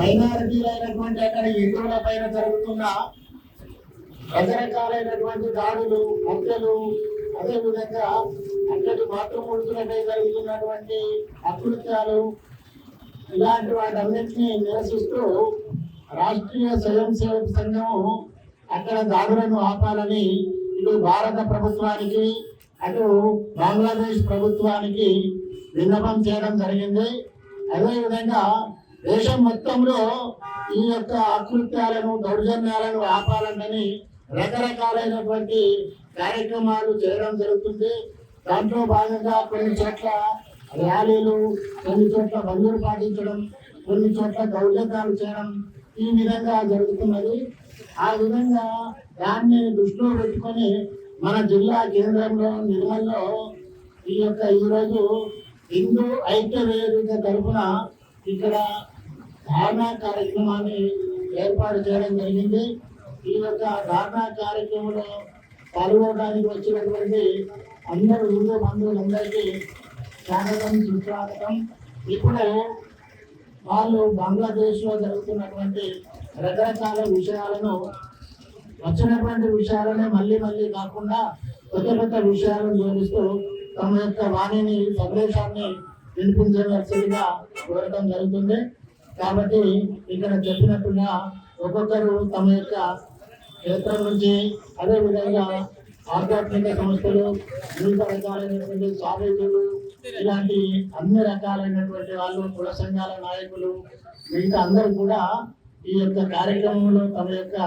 మైనారిటీలైనటువంటి అక్కడ హిందువుల పైన జరుగుతున్న రకరకాలైనటువంటి దాడులు, హత్యలు, అదేవిధంగా అక్కడి మాతృమూర్తులపై జరుగుతున్నటువంటి అకృత్యాలు, ఇలాంటి వాటన్నింటినీ నిరసిస్తూ రాష్ట్రీయ స్వయం సేవక సంఘం అక్కడ దాడులను ఆపాలని ఇటు భారత ప్రభుత్వానికి అటు బంగ్లాదేశ్ ప్రభుత్వానికి విన్నపం చేయడం జరిగింది. అదేవిధంగా దేశం మొత్తంలో ఈ యొక్క అకృత్యాలను, దౌర్జన్యాలను ఆపాలని రకరకాలైనటువంటి కార్యక్రమాలు చేయడం జరుగుతుంది. దాంట్లో భాగంగా కొన్ని చోట్ల ర్యాలీలు, కొన్ని చోట్ల బంధువులు పాటించడం, కొన్ని చోట్ల దౌర్జన్యాలు చేయడం ఈ విధంగా జరుగుతున్నది. ఆ విధంగా దాన్ని దృష్టిలో పెట్టుకొని మన జిల్లా కేంద్రంలో నిర్మల్లో ఈరోజు హిందూ ఐక్య వేదిక తరఫున ఇక్కడ ధారణా కార్యక్రమాన్ని ఏర్పాటు చేయడం జరిగింది. ఈ యొక్క ధారణా కార్యక్రమంలో పాల్గొనడానికి వచ్చినటువంటి అందరూ హిందూ బంధువులందరికీ స్వాగతం, సుస్వాగతం. ఇప్పుడు వాళ్ళు బంగ్లాదేశ్లో జరుగుతున్నటువంటి రకరకాల విషయాలను, వచ్చినటువంటి విషయాలనే మళ్ళీ మళ్ళీ కాకుండా కొత్త విషయాలను జోడిస్తూ తమ యొక్క వాణిని, సందేశాన్ని వినిపించవలసిందిగా కోరడం జరుగుతుంది. కాబట్టి ఇక్కడ చెప్పినట్టుగా ఒక్కొక్కరు తమ యొక్క క్షేత్రం నుంచి, అదేవిధంగా ఆధ్యాత్మిక సంస్థలు, వివిధ రకాలైనటువంటి స్వామీజీలు, ఇలాంటి అన్ని రకాలైనటువంటి వాళ్ళు, కుల సంఘాల నాయకులు, మిగతా అందరూ కూడా ఈ యొక్క కార్యక్రమంలో తమ యొక్క